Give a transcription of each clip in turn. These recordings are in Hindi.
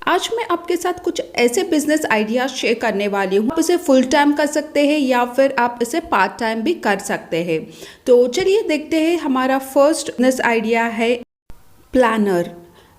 आज मैं आपके साथ कुछ ऐसे बिजनेस आइडियाज शेयर करने वाली हूँ। आप इसे फुल टाइम कर सकते हैं या फिर आप इसे पार्ट टाइम भी कर सकते हैं। तो चलिए देखते हैं। हमारा फर्स्ट बिजनेस आइडिया है प्लानर।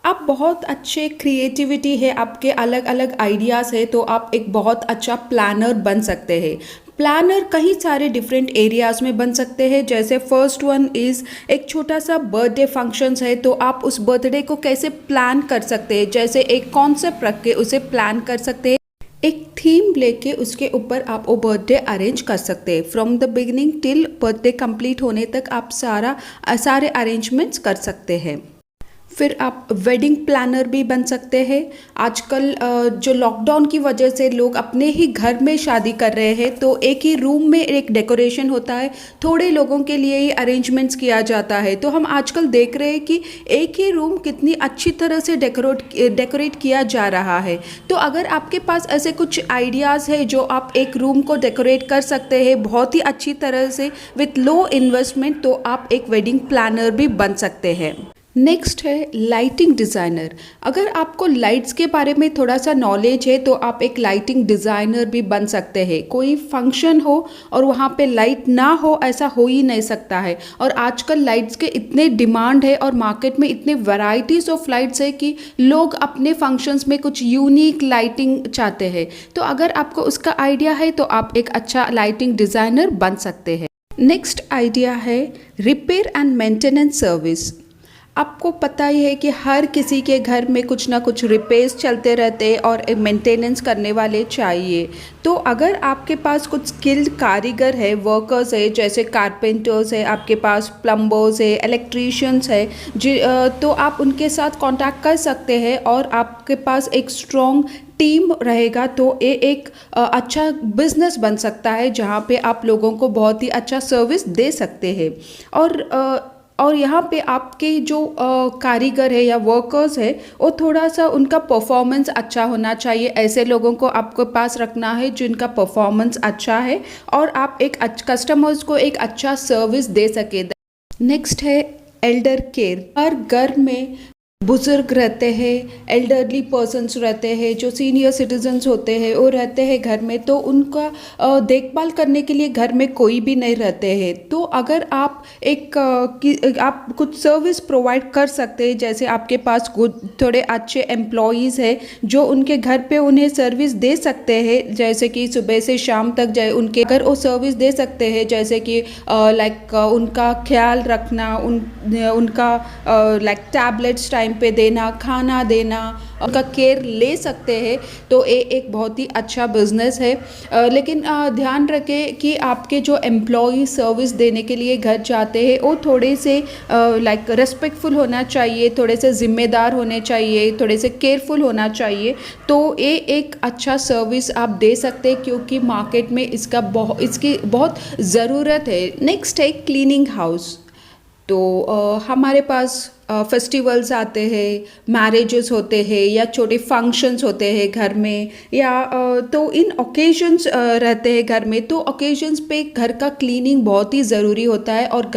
आप बहुत अच्छे क्रिएटिविटी है, आपके अलग अलग आइडियाज़ है, तो आप एक बहुत अच्छा प्लानर बन सकते हैं। प्लानर कई सारे डिफरेंट एरियाज़ में बन सकते हैं। जैसे फर्स्ट वन इज़ एक छोटा सा बर्थडे फंक्शंस है, तो आप उस बर्थडे को कैसे प्लान कर सकते हैं। जैसे एक कॉन्सेप्ट रख के उसे प्लान कर सकते हैं, एक थीम लेके उसके ऊपर आप वो बर्थडे अरेंज कर सकते हैं। From the beginning till birthday complete होने तक आप सारे अरेंजमेंट्स कर सकते हैं। फिर आप वेडिंग प्लानर भी बन सकते हैं। आजकल जो लॉकडाउन की वजह से लोग अपने ही घर में शादी कर रहे हैं, तो एक ही रूम में एक डेकोरेशन होता है, थोड़े लोगों के लिए ही अरेंजमेंट्स किया जाता है। तो हम आजकल देख रहे हैं कि एक ही रूम कितनी अच्छी तरह से डेकोरेट किया जा रहा है। तो अगर आपके पास ऐसे कुछ आइडियाज़ है जो आप एक रूम को डेकोरेट कर सकते हैं बहुत ही अच्छी तरह से विथ लो इन्वेस्टमेंट, तो आप एक वेडिंग प्लानर भी बन सकते हैं। नेक्स्ट है लाइटिंग डिज़ाइनर। अगर आपको लाइट्स के बारे में थोड़ा सा नॉलेज है तो आप एक लाइटिंग डिज़ाइनर भी बन सकते हैं। कोई फंक्शन हो और वहाँ पे लाइट ना हो, ऐसा हो ही नहीं सकता है। और आजकल लाइट्स के इतने डिमांड है और मार्केट में इतने वैरायटीज़ ऑफ लाइट्स है कि लोग अपने फंक्शंस में कुछ यूनिक लाइटिंग चाहते हैं। तो अगर आपको उसका आइडिया है तो आप एक अच्छा लाइटिंग डिज़ाइनर बन सकते हैं। नेक्स्ट आइडिया है रिपेयर एंड मेंटेनेंस सर्विस। आपको पता ही है कि हर किसी के घर में कुछ ना कुछ रिपेयर्स चलते रहते हैं और मेंटेनेंस करने वाले चाहिए। तो अगर आपके पास कुछ स्किल्ड कारीगर है, वर्कर्स है, जैसे कारपेंटर्स है, आपके पास प्लम्बर्स है, इलेक्ट्रीशियंस है, तो आप उनके साथ कांटेक्ट कर सकते हैं और आपके पास एक स्ट्रॉन्ग टीम रहेगा। तो ये एक अच्छा बिजनेस बन सकता है जहाँ पे आप लोगों को बहुत ही अच्छा सर्विस दे सकते हैं। और यहाँ पे आपके जो कारीगर है या वर्कर्स है, वो थोड़ा सा उनका परफॉर्मेंस अच्छा होना चाहिए। ऐसे लोगों को आपके पास रखना है जिनका परफॉर्मेंस अच्छा है और आप एक कस्टमर्स को एक अच्छा सर्विस दे सके। नेक्स्ट है एल्डर केयर। हर घर में बुजुर्ग रहते हैं, एल्डरली पर्सन्स रहते हैं, जो सीनियर सिटीजन्स होते हैं, वो रहते हैं घर में। तो उनका देखभाल करने के लिए घर में कोई भी नहीं रहते हैं। तो अगर आप आप कुछ सर्विस प्रोवाइड कर सकते हैं, जैसे आपके पास थोड़े अच्छे एम्प्लॉयज़ हैं जो उनके घर पे उन्हें सर्विस दे सकते हैं, जैसे कि सुबह से शाम तक जाए उनके घर वो सर्विस दे सकते हैं। जैसे कि उनका ख्याल रखना, उनका टैबलेट्स टाइम पे देना, खाना देना, उनका केयर ले सकते हैं। तो ये एक बहुत ही अच्छा बिजनेस है। लेकिन ध्यान रखें कि आपके जो एम्प्लॉय सर्विस देने के लिए घर जाते हैं वो थोड़े से रेस्पेक्टफुल होना चाहिए, थोड़े से जिम्मेदार होने चाहिए, थोड़े से केयरफुल होना चाहिए। तो ये एक अच्छा सर्विस आप दे सकते हैं क्योंकि मार्केट में इसकी बहुत ज़रूरत है। नेक्स्ट है क्लीनिंग हाउस। तो हमारे पास फेस्टिवल्स आते हैं, मैरिजेस होते हैं या छोटे फंक्शंस होते हैं घर में, या तो इन ओकेजन्स रहते हैं घर में। तो ओकेजन्स पे घर का क्लीनिंग बहुत ही ज़रूरी होता है। और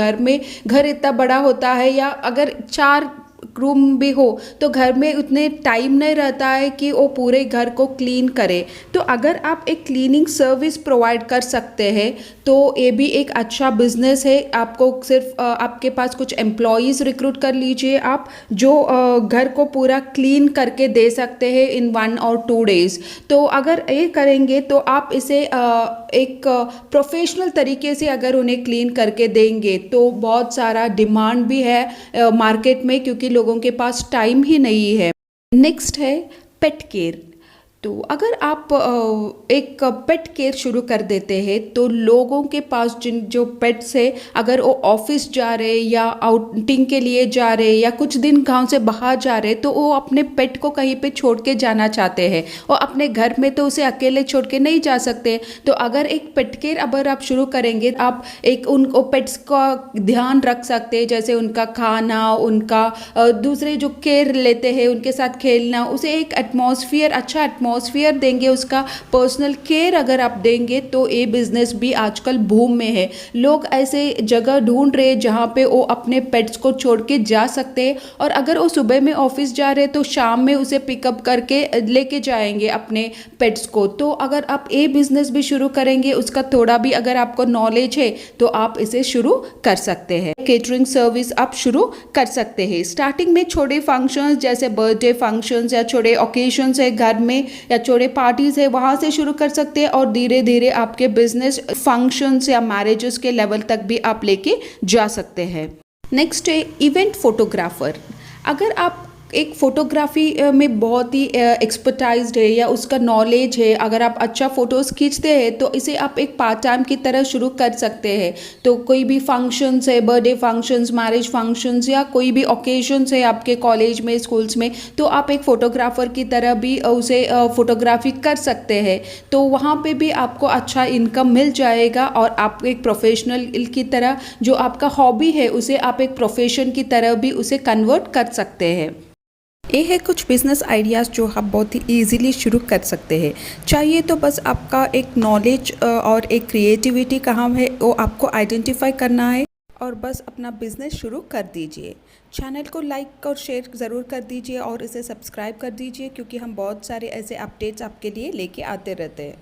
घर इतना बड़ा होता है, या अगर 4 रूम भी हो तो घर में उतने टाइम नहीं रहता है कि वो पूरे घर को क्लीन करे। तो अगर आप एक क्लीनिंग सर्विस प्रोवाइड कर सकते हैं तो ये भी एक अच्छा बिजनेस है। आपको सिर्फ आपके पास कुछ एम्प्लॉयज़ रिक्रूट कर लीजिए आप, जो घर को पूरा क्लीन करके दे सकते हैं इन 1 और 2 डेज़। तो अगर ये करेंगे तो आप इसे एक प्रोफेशनल तरीके से अगर उन्हें क्लीन करके देंगे तो बहुत सारा डिमांड भी है मार्केट में, क्योंकि लोगों के पास टाइम ही नहीं है। नेक्स्ट है पेट केयर। तो अगर आप एक पेट केयर शुरू कर देते हैं तो लोगों के पास जो पेट्स है, अगर वो ऑफिस जा रहे या आउटिंग के लिए जा रहे या कुछ दिन गांव से बाहर जा रहे, तो वो अपने पेट को कहीं पे छोड़ के जाना चाहते हैं और अपने घर में तो उसे अकेले छोड़ के नहीं जा सकते। तो अगर एक पेट केयर अगर आप शुरू करेंगे, आप एक उनको पेट्स का ध्यान रख सकते हैं, जैसे उनका खाना, उनका दूसरे जो केयर लेते हैं उनके साथ खेलना, उसे एक अच्छा एटमॉस्फेयर एटमॉस्फेयर देंगे, उसका पर्सनल केयर अगर आप देंगे तो ये बिज़नेस भी आजकल बूम में है। लोग ऐसे जगह ढूंढ रहे हैं जहाँ पे वो अपने पेट्स को छोड़ के जा सकते हैं, और अगर वो सुबह में ऑफिस जा रहे हैं तो शाम में उसे पिकअप करके लेके जाएंगे अपने पेट्स को। तो अगर आप ये बिज़नेस भी शुरू करेंगे, उसका थोड़ा भी अगर आपको नॉलेज है तो आप इसे शुरू कर सकते हैं। केटरिंग सर्विस आप शुरू कर सकते हैं। स्टार्टिंग में छोटे फंक्शंस जैसे बर्थडे फंक्शंस या छोटे ओकेजन्स है घर में या छोटे पार्टीज़ है, वहाँ से शुरू कर सकते हैं, और धीरे धीरे आपके बिजनेस फंक्शंस या मैरिजेस के लेवल तक भी आप लेके जा सकते हैं। नेक्स्ट है इवेंट फोटोग्राफर। अगर आप एक फ़ोटोग्राफी में बहुत ही एक्सपर्टाइज्ड है या उसका नॉलेज है, अगर आप अच्छा फ़ोटोज़ खींचते हैं तो इसे आप एक पार्ट टाइम की तरह शुरू कर सकते हैं। तो कोई भी फंक्शंस है, बर्थडे फंक्शंस, मैरिज फंक्शंस या कोई भी ओकेजन्स है आपके कॉलेज में, स्कूल्स में, तो आप एक फ़ोटोग्राफ़र की तरह भी उसे फ़ोटोग्राफी कर सकते हैं। तो वहाँ पे भी आपको अच्छा इनकम मिल जाएगा, और आप एक प्रोफेशनल की तरह जो आपका हॉबी है उसे आप एक प्रोफेशन की तरह भी उसे कन्वर्ट कर सकते हैं। ये है कुछ बिज़नेस आइडियाज़ जो आप बहुत ही ईजीली शुरू कर सकते हैं। चाहिए तो बस आपका एक नॉलेज और एक क्रिएटिविटी कहाँ है वो आपको आइडेंटिफाई करना है, और बस अपना बिज़नेस शुरू कर दीजिए। चैनल को लाइक और शेयर ज़रूर कर दीजिए और इसे सब्सक्राइब कर दीजिए, क्योंकि हम बहुत सारे ऐसे अपडेट्स आपके लिए लेके आते रहते हैं।